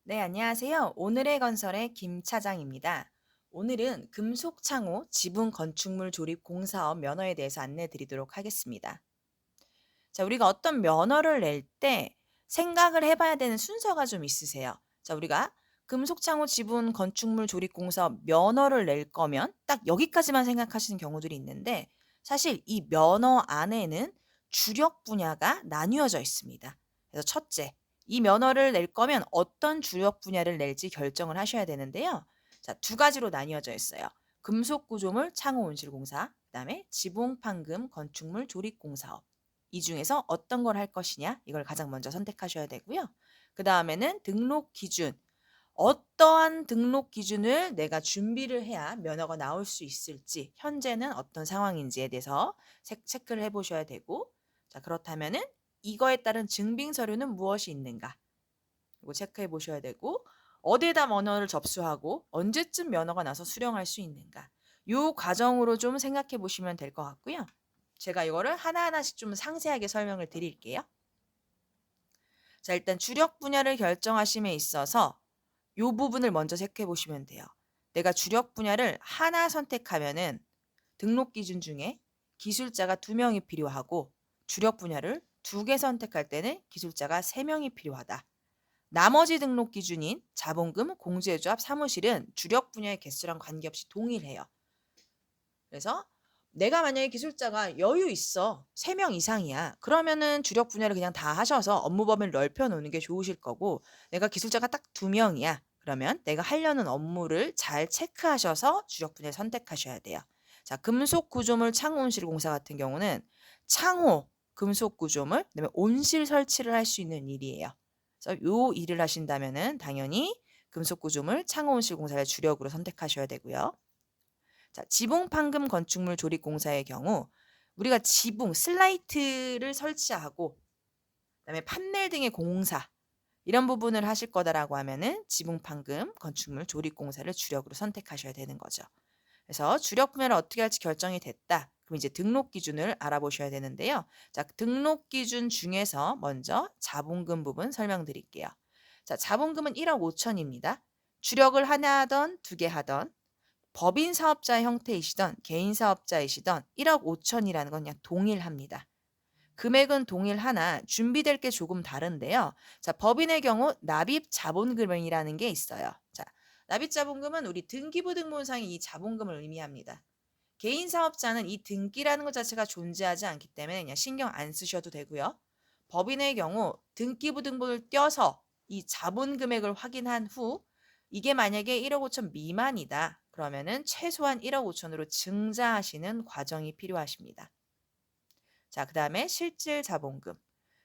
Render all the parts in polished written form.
네, 안녕하세요. 오늘의 건설의 김 차장입니다. 오늘은 금속창호 지붕 건축물 조립 공사업 면허에 대해서 안내 드리도록 하겠습니다. 자, 우리가 어떤 면허를 낼 때 생각을 해봐야 되는 순서가 좀 있으세요. 자, 우리가 금속창호 지붕 건축물 조립 공사업 면허를 낼 거면 딱 여기까지만 생각하시는 경우들이 있는데 사실 이 면허 안에는 주력 분야가 나뉘어져 있습니다. 그래서 첫째, 이 면허를 낼 거면 어떤 주력 분야를 낼지 결정을 하셔야 되는데요. 자, 두 가지로 나뉘어져 있어요. 금속 구조물 창호 온실 공사, 그다음에 지붕 판금 건축물 조립 공사업. 이 중에서 어떤 걸 할 것이냐 이걸 가장 먼저 선택하셔야 되고요. 그다음에는 등록 기준. 어떠한 등록 기준을 내가 준비를 해야 면허가 나올 수 있을지 현재는 어떤 상황인지에 대해서 체크를 해 보셔야 되고 자, 그렇다면은 이거에 따른 증빙 서류는 무엇이 있는가? 이거 체크해 보셔야 되고 어디에다 면허를 접수하고 언제쯤 면허가 나서 수령할 수 있는가? 요 과정으로 좀 생각해 보시면 될 것 같고요. 제가 이거를 하나하나씩 좀 상세하게 설명을 드릴게요. 자, 일단 주력 분야를 결정하심에 있어서 요 부분을 먼저 체크해 보시면 돼요. 내가 주력 분야를 하나 선택하면은 등록 기준 중에 기술자가 2명이 필요하고 주력 분야를 2개 선택할 때는 기술자가 3명이 필요하다. 나머지 등록 기준인 자본금, 공제조합, 사무실은 주력 분야의 개수랑 관계없이 동일해요. 그래서 내가 만약에 기술자가 여유 있어. 3명 이상이야. 그러면은 주력 분야를 그냥 다 하셔서 업무 범위를 넓혀 놓는 게 좋으실 거고 내가 기술자가 딱 2명이야. 그러면 내가 하려는 업무를 잘 체크하셔서 주력 분야를 선택하셔야 돼요. 자, 금속 구조물 창호 온실 공사 같은 경우는 창호, 금속 구조물, 그다음에 온실 설치를 할 수 있는 일이에요. 그래서 요 일을 하신다면은 당연히 금속 구조물 창호 온실 공사를 주력으로 선택하셔야 되고요. 자, 지붕 판금 건축물 조립 공사의 경우 우리가 지붕, 슬라이트를 설치하고 그다음에 판넬 등의 공사 이런 부분을 하실 거다라고 하면은 지붕 판금 건축물 조립 공사를 주력으로 선택하셔야 되는 거죠. 그래서 주력 분야를 어떻게 할지 결정이 됐다. 그럼 이제 등록 기준을 알아보셔야 되는데요. 자, 등록 기준 중에서 먼저 자본금 부분 설명드릴게요. 자, 자본금은 1억 5천입니다. 주력을 하나 하던 2개 하던 법인 사업자 형태이시던 개인 사업자이시던 1억 5천이라는 건 그냥 동일합니다. 금액은 동일하나 준비될 게 조금 다른데요. 자, 법인의 경우 납입 자본금이라는 게 있어요. 자, 납입 자본금은 우리 등기부등본상의 이 자본금을 의미합니다. 개인 사업자는 이 등기라는 것 자체가 존재하지 않기 때문에 그냥 신경 안 쓰셔도 되고요. 법인의 경우 등기부등본을 떼어서 이 자본 금액을 확인한 후 이게 만약에 1억 5천 미만이다. 그러면은 최소한 1억 5천으로 증자하시는 과정이 필요하십니다. 자, 그다음에 실질 자본금.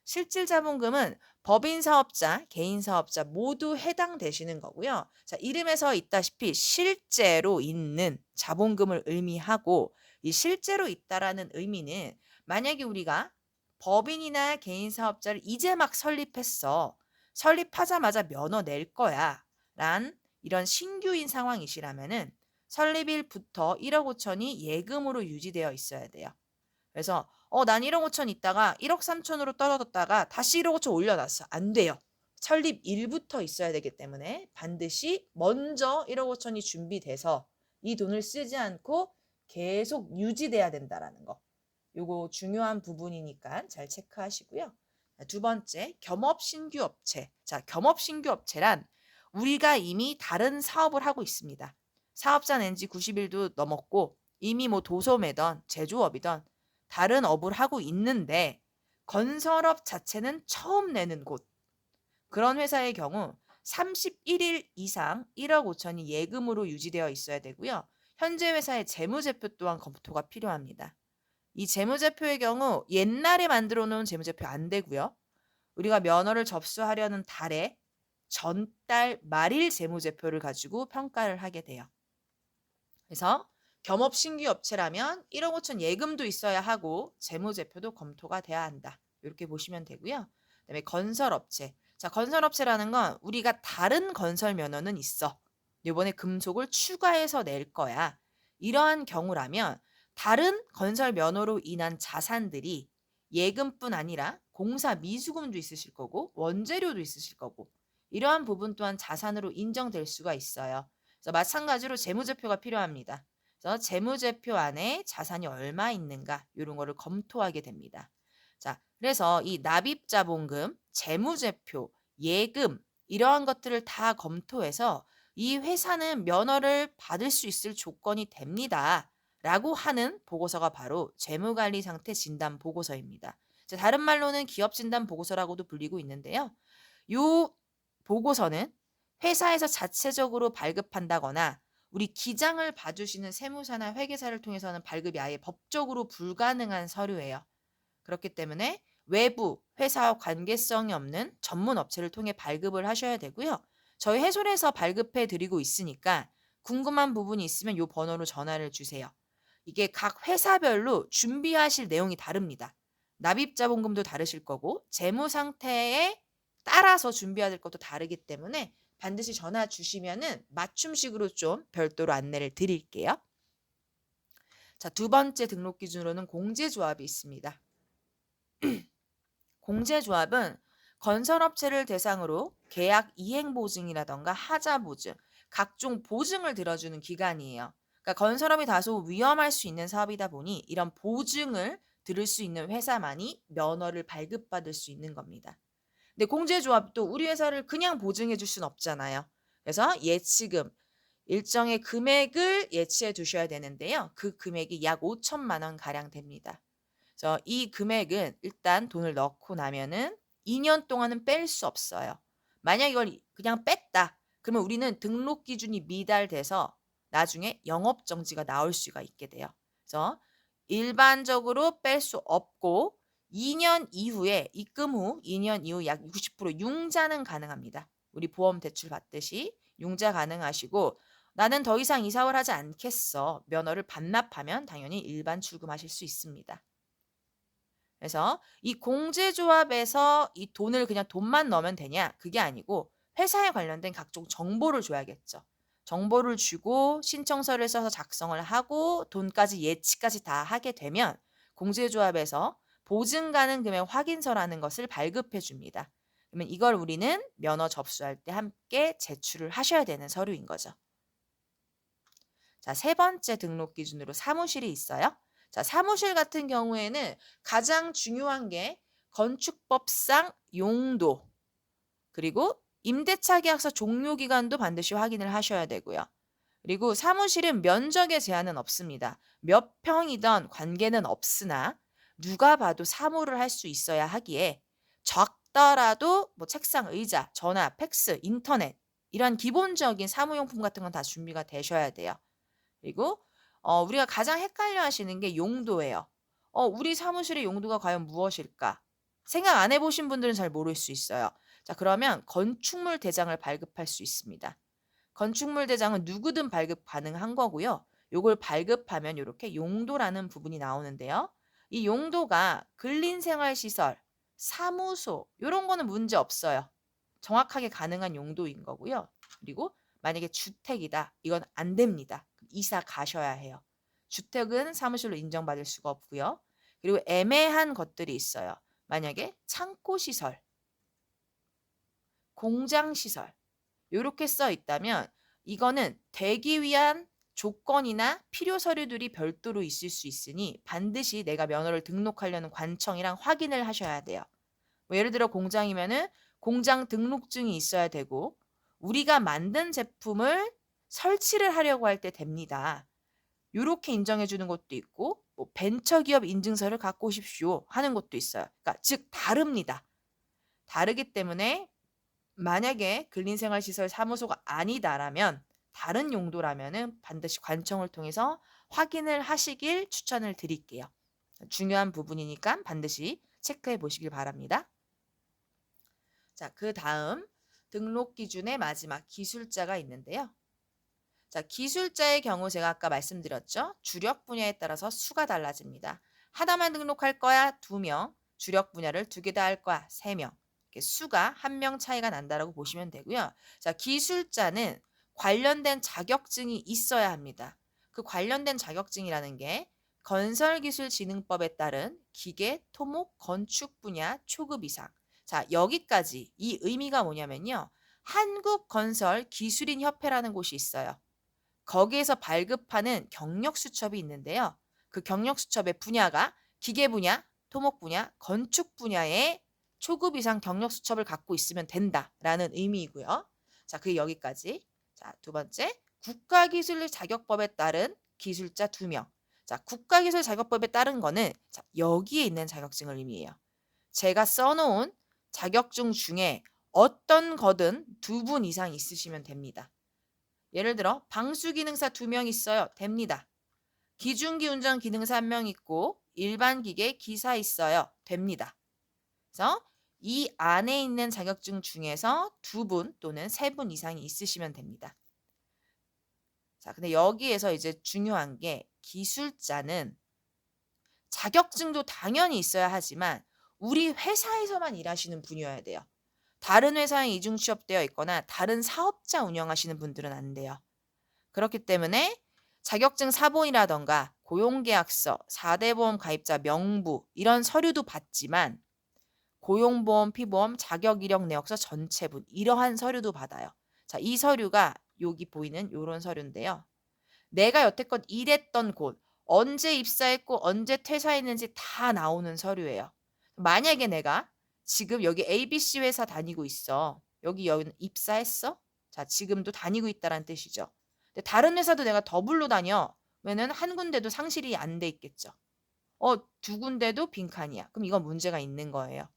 실질 자본금은 법인 사업자, 개인 사업자 모두 해당되시는 거고요. 자, 이름에서 있다시피 실제로 있는 자본금을 의미하고 이 실제로 있다라는 의미는 만약에 우리가 법인이나 개인 사업자를 이제 막 설립했어. 설립하자마자 면허 낼 거야. 란 이런 신규인 상황이시라면은 설립일부터 1억 5천이 예금으로 유지되어 있어야 돼요. 그래서 난 1억 5천 있다가 1억 3천으로 떨어졌다가 다시 1억 5천 올려놨어. 안 돼요. 설립일부터 있어야 되기 때문에 반드시 먼저 1억 5천이 준비돼서 이 돈을 쓰지 않고 계속 유지돼야 된다라는 거. 요거 중요한 부분이니까 잘 체크하시고요. 두 번째, 겸업 신규 업체. 자, 겸업 신규 업체란 우리가 이미 다른 사업을 하고 있습니다. 사업자 낸 지 90일도 넘었고 이미 뭐 도소매던 제조업이던 다른 업을 하고 있는데 건설업 자체는 처음 내는 곳. 그런 회사의 경우 31일 이상 1억 5천이 예금으로 유지되어 있어야 되고요. 현재 회사의 재무제표 또한 검토가 필요합니다. 이 재무제표의 경우 옛날에 만들어 놓은 재무제표 안 되고요. 우리가 면허를 접수하려는 달에 전달 말일 재무제표를 가지고 평가를 하게 돼요. 그래서 겸업 신규 업체라면 1억 5천 예금도 있어야 하고 재무제표도 검토가 돼야 한다. 이렇게 보시면 되고요. 그다음에 건설업체. 자, 건설업체라는 건 우리가 다른 건설 면허는 있어. 이번에 금속을 추가해서 낼 거야. 이러한 경우라면 다른 건설 면허로 인한 자산들이 예금뿐 아니라 공사 미수금도 있으실 거고 원재료도 있으실 거고 이러한 부분 또한 자산으로 인정될 수가 있어요. 그래서 마찬가지로 재무제표가 필요합니다. 그래서 재무제표 안에 자산이 얼마 있는가 이런 거를 검토하게 됩니다. 자, 그래서 이 납입자본금, 재무제표, 예금 이러한 것들을 다 검토해서 이 회사는 면허를 받을 수 있을 조건이 됩니다. 라고 하는 보고서가 바로 재무관리 상태 진단 보고서입니다. 다른 말로는 기업 진단 보고서라고도 불리고 있는데요. 이 보고서는 회사에서 자체적으로 발급한다거나 우리 기장을 봐주시는 세무사나 회계사를 통해서는 발급이 아예 법적으로 불가능한 서류예요. 그렇기 때문에 외부 회사와 관계성이 없는 전문 업체를 통해 발급을 하셔야 되고요. 저희 해솔에서 발급해 드리고 있으니까 궁금한 부분이 있으면 이 번호로 전화를 주세요. 이게 각 회사별로 준비하실 내용이 다릅니다. 납입자본금도 다르실 거고 재무 상태에 따라서 준비해야 될 것도 다르기 때문에 반드시 전화 주시면은 맞춤식으로 좀 별도로 안내를 드릴게요. 자, 두 번째 등록 기준으로는 공제조합이 있습니다. 공제조합은 건설업체를 대상으로 계약 이행 보증이라던가 하자 보증, 각종 보증을 들어주는 기관이에요. 그러니까 건설업이 다소 위험할 수 있는 사업이다 보니 이런 보증을 들을 수 있는 회사만이 면허를 발급받을 수 있는 겁니다. 근데 공제조합도 우리 회사를 그냥 보증해 줄 수는 없잖아요. 그래서 예치금, 일정의 금액을 예치해 두셔야 되는데요. 그 금액이 약 5천만 원 가량 됩니다. 그래서 이 금액은 일단 돈을 넣고 나면은 2년 동안은 뺄 수 없어요. 만약 이걸 그냥 뺐다. 그러면 우리는 등록 기준이 미달돼서 나중에 영업 정지가 나올 수가 있게 돼요. 그래서 일반적으로 뺄 수 없고 2년 이후에 입금 후 2년 이후 약 60% 융자는 가능합니다. 우리 보험 대출 받듯이 융자 가능하시고 나는 더 이상 이 사업을 하지 않겠어. 면허를 반납하면 당연히 일반 출금하실 수 있습니다. 그래서 이 공제조합에서 이 돈을 그냥 돈만 넣으면 되냐? 그게 아니고 회사에 관련된 각종 정보를 줘야겠죠. 정보를 주고 신청서를 써서 작성을 하고 돈까지 예치까지 다 하게 되면 공제조합에서 보증 가능 금액 확인서라는 것을 발급해 줍니다. 그러면 이걸 우리는 면허 접수할 때 함께 제출을 하셔야 되는 서류인 거죠. 자, 세 번째 등록 기준으로 사무실이 있어요. 자, 사무실 같은 경우에는 가장 중요한 게 건축법상 용도, 그리고 임대차 계약서 종료 기간도 반드시 확인을 하셔야 되고요. 그리고 사무실은 면적에 제한은 없습니다. 몇 평이든 관계는 없으나 누가 봐도 사무를 할 수 있어야 하기에 적더라도 뭐 책상, 의자, 전화, 팩스, 인터넷 이런 기본적인 사무용품 같은 건 다 준비가 되셔야 돼요. 그리고 우리가 가장 헷갈려 하시는 게 용도예요. 우리 사무실의 용도가 과연 무엇일까? 생각 안 해보신 분들은 잘 모를 수 있어요. 자, 그러면 건축물 대장을 발급할 수 있습니다. 건축물 대장은 누구든 발급 가능한 거고요. 요걸 발급하면 이렇게 용도라는 부분이 나오는데요. 이 용도가 근린생활시설, 사무소 이런 거는 문제 없어요. 정확하게 가능한 용도인 거고요. 그리고 만약에 주택이다. 이건 안 됩니다. 이사 가셔야 해요. 주택은 사무실로 인정받을 수가 없고요. 그리고 애매한 것들이 있어요. 만약에 창고시설, 공장시설 이렇게 써 있다면 이거는 되기 위한 조건이나 필요 서류들이 별도로 있을 수 있으니 반드시 내가 면허를 등록하려는 관청이랑 확인을 하셔야 돼요. 뭐 예를 들어 공장이면은 공장 등록증이 있어야 되고 우리가 만든 제품을 설치를 하려고 할 때 됩니다. 요렇게 인정해 주는 것도 있고 뭐 벤처기업 인증서를 갖고 오십시오 하는 것도 있어요. 그러니까 즉 다릅니다. 다르기 때문에 만약에 근린생활시설 사무소가 아니다라면 다른 용도라면은 반드시 관청을 통해서 확인을 하시길 추천을 드릴게요. 중요한 부분이니까 반드시 체크해 보시길 바랍니다. 자, 그다음 등록 기준의 마지막 기술자가 있는데요. 자, 기술자의 경우 제가 아까 말씀드렸죠. 주력 분야에 따라서 수가 달라집니다. 하나만 등록할 거야 2명, 주력 분야를 2개 다 할 거야 3명. 이렇게 수가 1명 차이가 난다라고 보시면 되고요. 자, 기술자는 관련된 자격증이 있어야 합니다. 그 관련된 자격증이라는 게 건설기술진흥법에 따른 기계, 토목, 건축 분야 초급 이상. 자, 여기까지 이 의미가 뭐냐면요. 한국건설기술인협회라는 곳이 있어요. 거기에서 발급하는 경력수첩이 있는데요. 그 경력수첩의 분야가 기계 분야, 토목 분야, 건축 분야의 초급 이상 경력수첩을 갖고 있으면 된다라는 의미이고요. 자, 그게 여기까지. 자, 두 번째, 국가기술 자격법에 따른 기술자 2명. 자, 국가기술 자격법에 따른 거는 자, 여기에 있는 자격증을 의미해요. 제가 써놓은 자격증 중에 어떤 거든 2분 이상 있으시면 됩니다. 예를 들어 방수기능사 2명 있어요. 됩니다. 기중기 운전 기능사 1명 있고 일반 기계 기사 있어요. 됩니다. 그래서 이 안에 있는 자격증 중에서 2분 또는 3분 이상이 있으시면 됩니다. 자, 근데 여기에서 이제 중요한 게 기술자는 자격증도 당연히 있어야 하지만 우리 회사에서만 일하시는 분이어야 돼요. 다른 회사에 이중 취업되어 있거나 다른 사업자 운영하시는 분들은 안 돼요. 그렇기 때문에 자격증 사본이라던가 고용계약서, 4대 보험 가입자 명부 이런 서류도 받지만 고용보험, 피보험, 자격이력 내역서 전체분 이러한 서류도 받아요. 자, 이 서류가 여기 보이는 이런 서류인데요. 내가 여태껏 일했던 곳, 언제 입사했고 언제 퇴사했는지 다 나오는 서류예요. 만약에 내가 지금 여기 ABC 회사 다니고 있어. 여기 입사했어? 자, 지금도 다니고 있다는 뜻이죠. 근데 다른 회사도 내가 더블로 다녀. 왜냐면 한 군데도 상실이 안 돼 있겠죠. 2군데도 빈칸이야. 그럼 이건 문제가 있는 거예요.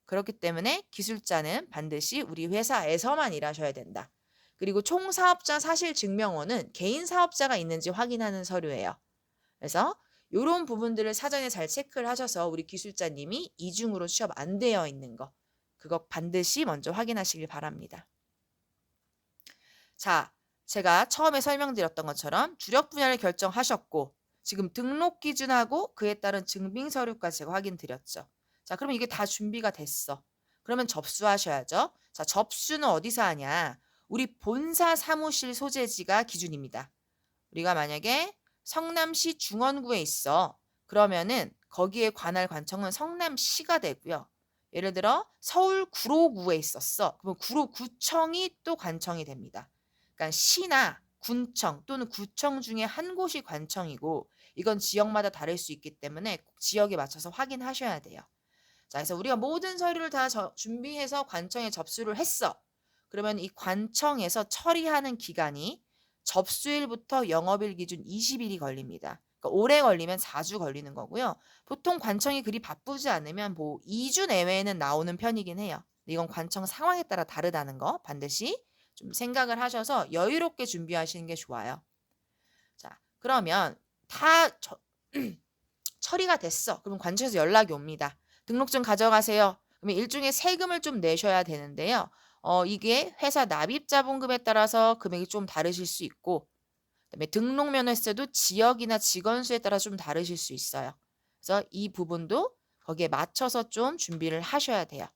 그렇기 때문에 기술자는 반드시 우리 회사에서만 일하셔야 된다. 그리고 총사업자 사실증명원은 개인 사업자가 있는지 확인하는 서류예요. 그래서 이런 부분들을 사전에 잘 체크를 하셔서 우리 기술자님이 이중으로 취업 안 되어 있는 거 그거 반드시 먼저 확인하시길 바랍니다. 자, 제가 처음에 설명드렸던 것처럼 주력 분야를 결정하셨고 지금 등록 기준하고 그에 따른 증빙 서류까지 제가 확인드렸죠. 자, 그럼 이게 다 준비가 됐어. 그러면 접수하셔야죠. 자, 접수는 어디서 하냐? 우리 본사 사무실 소재지가 기준입니다. 우리가 만약에 성남시 중원구에 있어. 그러면은 거기에 관할 관청은 성남시가 되고요. 예를 들어 서울 구로구에 있었어. 그러면 구로구청이 또 관청이 됩니다. 그러니까 시나 군청 또는 구청 중에 한 곳이 관청이고 이건 지역마다 다를 수 있기 때문에 꼭 지역에 맞춰서 확인하셔야 돼요. 자, 그래서 우리가 모든 서류를 다 준비해서 관청에 접수를 했어. 그러면 이 관청에서 처리하는 기간이 접수일부터 영업일 기준 20일이 걸립니다. 그러니까 오래 걸리면 4주 걸리는 거고요. 보통 관청이 그리 바쁘지 않으면 뭐 2주 내외에는 나오는 편이긴 해요. 이건 관청 상황에 따라 다르다는 거 반드시 좀 생각을 하셔서 여유롭게 준비하시는 게 좋아요. 자, 그러면 다 처리가 됐어. 그럼 관청에서 연락이 옵니다. 등록증 가져가세요. 그러면 일종의 세금을 좀 내셔야 되는데요. 이게 회사 납입 자본금에 따라서 금액이 좀 다르실 수 있고 그다음에 등록 면허세도 지역이나 직원 수에 따라 좀 다르실 수 있어요. 그래서 이 부분도 거기에 맞춰서 좀 준비를 하셔야 돼요.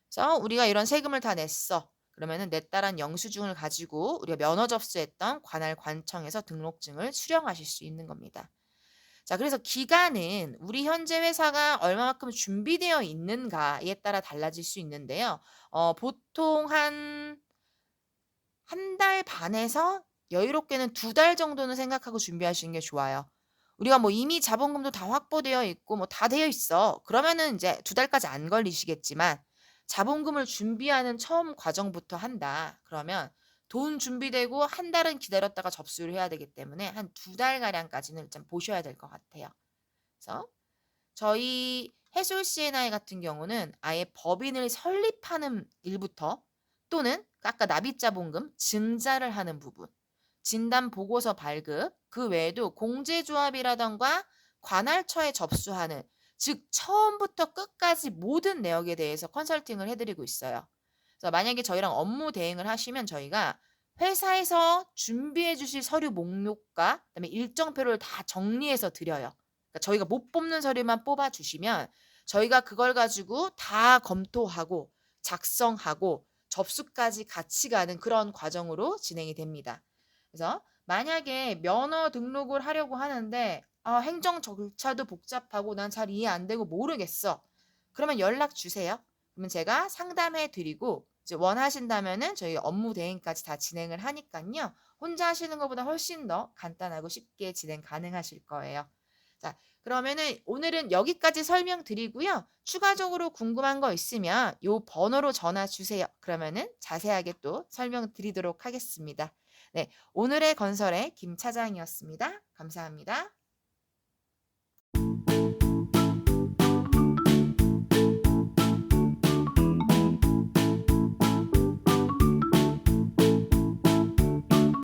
그래서 우리가 이런 세금을 다 냈어. 그러면은 냈다란 영수증을 가지고 우리가 면허 접수했던 관할 관청에서 등록증을 수령하실 수 있는 겁니다. 자, 그래서 기간은 우리 현재 회사가 얼마만큼 준비되어 있는가에 따라 달라질 수 있는데요. 보통 한 달 반에서 여유롭게는 2달 정도는 생각하고 준비하시는 게 좋아요. 우리가 뭐 이미 자본금도 다 확보되어 있고 뭐 다 되어 있어. 그러면은 이제 2달까지 안 걸리시겠지만 자본금을 준비하는 처음 과정부터 한다. 그러면 돈 준비되고 한 달은 기다렸다가 접수를 해야 되기 때문에 한 2달가량까지는 일단 보셔야 될 것 같아요. 그래서 저희 해솔 C&I 같은 경우는 아예 법인을 설립하는 일부터 또는 아까 납입자본금 증자를 하는 부분, 진단 보고서 발급, 그 외에도 공제조합이라던가 관할처에 접수하는 즉 처음부터 끝까지 모든 내역에 대해서 컨설팅을 해드리고 있어요. 그래서 만약에 저희랑 업무 대행을 하시면 저희가 회사에서 준비해 주실 서류 목록과 그다음에 일정표를 다 정리해서 드려요. 그러니까 저희가 못 뽑는 서류만 뽑아 주시면 저희가 그걸 가지고 다 검토하고 작성하고 접수까지 같이 가는 그런 과정으로 진행이 됩니다. 그래서 만약에 면허 등록을 하려고 하는데 행정 절차도 복잡하고 난 잘 이해 안 되고 모르겠어. 그러면 연락 주세요. 그러면 제가 상담해 드리고 이제 원하신다면은 저희 업무 대행까지 다 진행을 하니깐요. 혼자 하시는 것보다 훨씬 더 간단하고 쉽게 진행 가능하실 거예요. 자, 그러면은 오늘은 여기까지 설명드리고요. 추가적으로 궁금한 거 있으면 요 번호로 전화 주세요. 그러면은 자세하게 또 설명드리도록 하겠습니다. 네, 오늘의 건설의 김 차장이었습니다. 감사합니다.